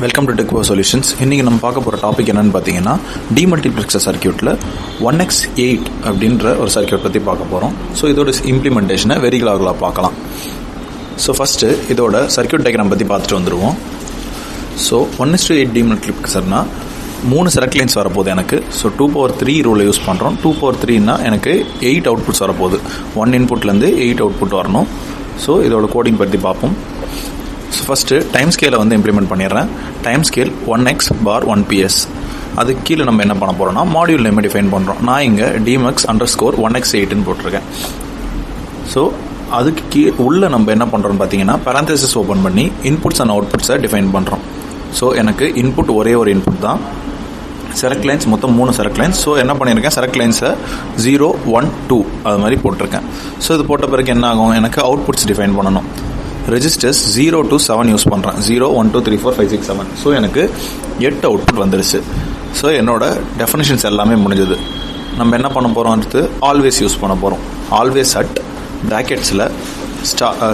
Welcome to டெக்வோ solutions. இன்றைக்கி நம்ம பார்க்க போகிற டாபிக் என்னென்னு பார்த்தீங்கன்னா, டிமல்டிப்ளெக்ஸர் சர்க்கியூட்டில் 1x8 அப்படின்ற ஒரு சர்க்கியூட் பற்றி பார்க்க போகிறோம். ஸோ இதோட இம்ப்ளிமெண்டேஷனை வெரி கிளாகலாக பார்க்கலாம். ஸோ ஃபஸ்ட்டு இதோட சர்க்கியூட் டயக்ராம் பற்றி பார்த்துட்டு வந்துடுவோம். ஸோ 1:8 டிமல்டிப்ளெக்ஸர்னால் 3 செலக்ட் லைன்ஸ் வரப்போகுது எனக்கு. ஸோ 2/3 ரூலை யூஸ் பண்ணுறோம். 2/3னா எனக்கு 8 அவுட்புட்ஸ் வரப்போகுது. 1 இன்புட்லேருந்து 8 அவுட்புட் வரணும். ஸோ இதோட கோடிங் பற்றி பார்ப்போம். ஸோ ஃபஸ்ட்டு டைம் ஸ்கேலை வந்து இம்ப்ளிமெண்ட் பண்ணிடுறேன். Time scale 1x/1ps. அதுக்கு கீழே நம்ம என்ன பண்ண போகிறோம்னா, மாடியூல் நேமை டிஃபைன் பண்ணுறோம். நான் இங்கே dmux_1x8ன்னு போட்டிருக்கேன். ஸோ அதுக்கு உள்ளே நம்ம என்ன பண்ணுறோம்னு பார்த்தீங்கன்னா, பேரந்தசிஸ் ஓப்பன் பண்ணி இன்புட்ஸ் அண்ட் அவுட்புட்ஸை டிஃபைன் பண்ணுறோம். ஸோ எனக்கு இன்புட் ஒரே ஒரு இன்புட் தான். செலக்ட் லைன்ஸ் மொத்தம் 3 செலக்ட் லைன்ஸ். ஸோ என்ன பண்ணியிருக்கேன், செலக்ட் லைன்ஸை 0, 1, 2 அது மாதிரி போட்டிருக்கேன். ஸோ இது போட்ட பிறகு என்ன ஆகும், எனக்கு அவுட்புட்ஸ் டிஃபைன் பண்ணணும். ரெஜிஸ்டர்ஸ் 0 to 7 யூஸ் பண்ணுறேன். 0, 1, 2, 3, 4, 5, 6, 7. ஸோ எனக்கு 8 அவுட்புட் வந்துருச்சு. ஸோ என்னோட டெஃபினிஷன்ஸ் எல்லாமே முடிஞ்சது. நம்ம என்ன பண்ண போகிறோம்ன்றது ஆல்வேஸ் யூஸ் பண்ண போகிறோம். ஆல்வேஸ் அட் ப்ராக்கெட்ஸில்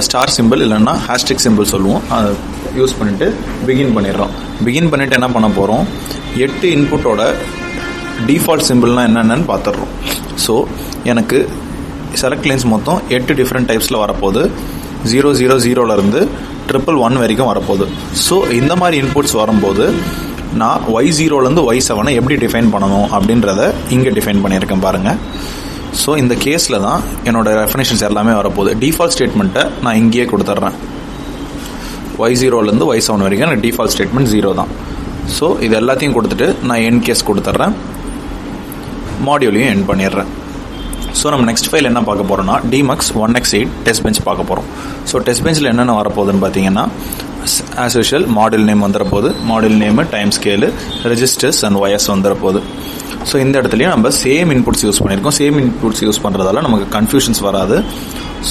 ஸ்டார் சிம்பிள் இல்லைன்னா ஹேஷ்டிக் சிம்பிள் சொல்லுவோம், அதை யூஸ் பண்ணிவிட்டு பிகின் பண்ணிடுறோம். பிகின் பண்ணிவிட்டு என்ன பண்ண போகிறோம், 8 இன்புட்டோட டிஃபால்ட் சிம்பிள்னால் என்னென்னு பார்த்துடுறோம். ஸோ எனக்கு செலக்ட் லைன்ஸ் மொத்தம் 8 டிஃப்ரெண்ட் டைப்ஸில் வரப்போகுது. 000லேருந்து 111 வரைக்கும் வரப்போகுது. ஸோ இந்த மாதிரி இன்புட்ஸ் வரும்போது நான் Y0லேருந்து Y7 எப்படி டிஃபைன் பண்ணணும் அப்படின்றத இங்கே டிஃபைன் பண்ணியிருக்கேன் பாருங்கள். ஸோ இந்த கேஸில் தான் என்னோட டெஃபினிஷன்ஸ் எல்லாமே வரப்போகுது. டிஃபால்ட் ஸ்டேட்மெண்ட்டை நான் இங்கேயே கொடுத்துட்றேன். Y0லேருந்து Y7 வரைக்கும் எனக்கு டிஃபால்ட் ஸ்டேட்மெண்ட் 0 தான். ஸோ இது எல்லாத்தையும் கொடுத்துட்டு நான் என் கேஸ் கொடுத்துட்றேன். மாடியூலையும் என் பண்ணிடுறேன். ஸோ நம்ம நெக்ஸ்ட் ஃபைல் என்ன பார்க்க போகிறோம்னா, dmux1x8 டெஸ்ட் பெஞ்ச் பார்க்க போகிறோம். ஸோ டெஸ்ட் பெஞ்சில் என்னென்ன வரப்போகுதுன்னு பார்த்தீங்கன்னா, ஆஸ் யூஷுவல் மாடியூல் நேம் வந்துடப்போகுது. Module name, time scale, registers and wires வந்துடப்போகுது. ஸோ இந்த இடத்துலையும் நம்ம சேம் இன்புட்ஸ் யூஸ் பண்ணியிருக்கோம். சேம் இன்புட்ஸ் யூஸ் பண்ணுறதால நமக்கு கன்ஃபியூஷன்ஸ் வராது.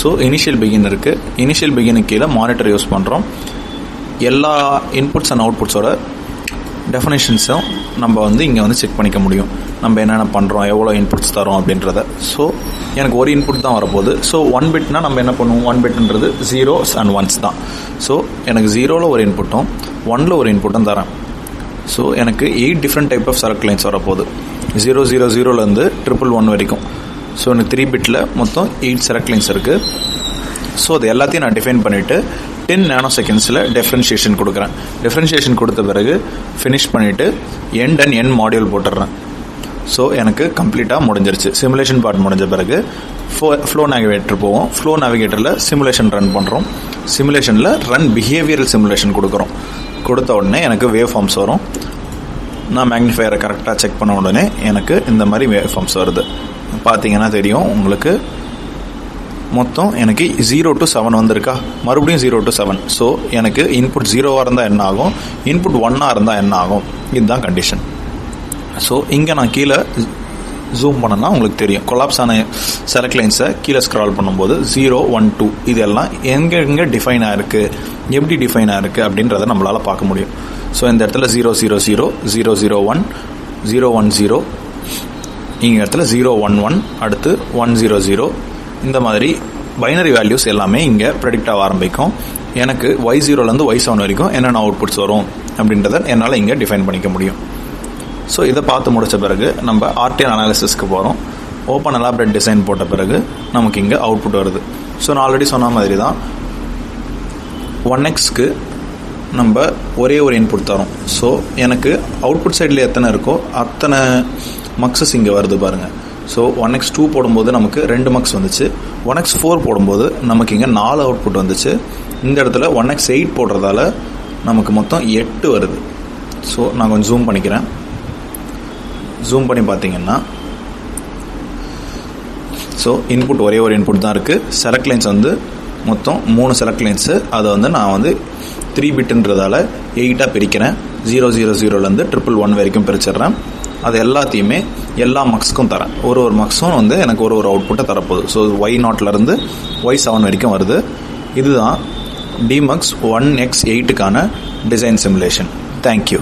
ஸோ இனிஷியல் பிகின் இருக்குது. இனிஷியல் பிகினுக்கு கீழே மானிட்டர் யூஸ் பண்ணுறோம். எல்லா இன்புட்ஸ் அண்ட் அவுட்புட்ஸோட டெஃபினேஷன்ஸும் நம்ம வந்து இங்கே வந்து செக் பண்ணிக்க முடியும். நம்ம என்னென்ன பண்ணுறோம், எவ்வளோ இன்புட்ஸ் தரோம் அப்படின்றத. ஸோ எனக்கு ஒரு இன்புட் தான் வரப்போகுது. ஸோ 1 பிட்னா நம்ம என்ன பண்ணுவோம், 1 பிட்ன்றது 0s and 1s தான். ஸோ எனக்கு 0ல் ஒரு இன்புட்டும் 1ல் ஒரு இன்புட்டும் தரேன். ஸோ எனக்கு 8 different type of select lines வரப்போகுது. 000லேருந்து 111 வரைக்கும். ஸோ எனக்கு 3 பிட்டில் மொத்தம் 8 செலக்ட் லைன்ஸ் இருக்குது. ஸோ அது எல்லாத்தையும் நான் டிஃபைன் பண்ணிவிட்டு 10 நானோசெகண்ட்ஸில் டிஃப்ரென்ஷியேஷன் கொடுக்குறேன். டிஃப்ரென்ஷியேஷன் கொடுத்த பிறகு ஃபினிஷ் பண்ணிவிட்டு எண்ட் அண்ட் எண்ட் மாடியூல் போட்டுடுறேன். ஸோ எனக்கு கம்ப்ளீட்டாக முடிஞ்சிருச்சு. சிமுலேஷன் பார்ட் முடிஞ்ச பிறகு ஃப்ளோ நேவிகேட்டர் போவோம். ஃப்ளோ நேவிகேட்டரில் சிமுலேஷன் ரன் பண்ணுறோம். சிமுலேஷனில் ரன் பிஹேவியரல் சிமுலேஷன் கொடுக்குறோம். கொடுத்த உடனே எனக்கு வேவ் ஃபார்ம்ஸ் வரும். நான் மேக்னிஃபையரை கரெக்டாக செக் பண்ண உடனே எனக்கு இந்த மாதிரி வேவ் ஃபார்ம்ஸ் வருது. பார்த்தீங்கன்னா தெரியும் உங்களுக்கு. மொத்தம் எனக்கு 0 to 7 வந்திருக்கா, மறுபடியும் 0 to 7. ஸோ எனக்கு இன்புட் 0வாக இருந்தால் என்ன ஆகும், இன்புட் 1ஆக இருந்தால் என்ன ஆகும், இதுதான் கண்டிஷன். ஸோ இங்கே நான் கீழே ஜூம் பண்ணனா உங்களுக்கு தெரியும். கொலாப்ஸ் ஆன செலக்ட் லைன்ஸை கீழே ஸ்க்ரால் பண்ணும்போது 0, 1, 2 இதெல்லாம் எங்கே டிஃபைன் ஆகிருக்கு, எப்படி டிஃபைன் ஆகிருக்கு அப்படின்றத நம்மளால் பார்க்க முடியும். ஸோ இந்த இடத்துல 000, 001, 010, இங்கே இடத்துல 011, அடுத்து 100, இந்த மாதிரி பைனரி வேல்யூஸ் எல்லாமே இங்கே ப்ரெடிக்ட் ஆக ஆரம்பிக்கும். எனக்கு Y0லேருந்து Y7 வரைக்கும் என்னென்ன அவுட்புட்ஸ் வரும் அப்படின்றத என்னால் இங்கே டிஃபைன் பண்ணிக்க முடியும். ஸோ இதை பார்த்து முடித்த பிறகு நம்ம RTL அனாலிசிஸ்க்கு போகிறோம். ஓப்பன் எலாபரேட் டிசைன் போட்ட பிறகு நமக்கு இங்கே அவுட்புட் வருது. ஸோ நான் ஆல்ரெடி சொன்ன மாதிரி தான் 1xக்கு நம்ம ஒரே ஒரு இன்புட் தரோம். ஸோ எனக்கு அவுட்புட் சைடில் எத்தனை இருக்கோ அத்தனை மக்ஸஸ் இங்கே வருது பாருங்கள். ஸோ 1x2 போடும்போது நமக்கு 2 மக்ஸ் வந்துச்சு. 1x4 போடும்போது நமக்கு இங்கே 4 அவுட்புட் வந்துச்சு. இந்த இடத்துல 1x8 போடுறதால நமக்கு மொத்தம் 8 வருது. ஸோ நான் கொஞ்சம் ஜூம் பண்ணிக்கிறேன். ஜூம் பண்ணி பார்த்தீங்கன்னா, ஸோ இன்புட் ஒரே ஒரு இன்புட் தான் இருக்குது. செலக்ட் லைன்ஸ் வந்து மொத்தம் 3 செலக்ட் லைன்ஸு. அதை வந்து நான் வந்து 3 பிட்டுன்றதால 8ஆக பிரிக்கிறேன். 000லேருந்து 111 வரைக்கும் பிரிச்சிடுறேன். அது எல்லாத்தையுமே எல்லா மக்ஸ்க்கும் தரேன். ஒரு மக்ஸும் வந்து எனக்கு ஒரு அவுட்புட்டை தரப்போகுது. ஸோ Y0லேருந்து Y7 வரைக்கும் வருது. இதுதான் dmux1x8க்கான டிசைன் சிமுலேஷன். தேங்க்யூ.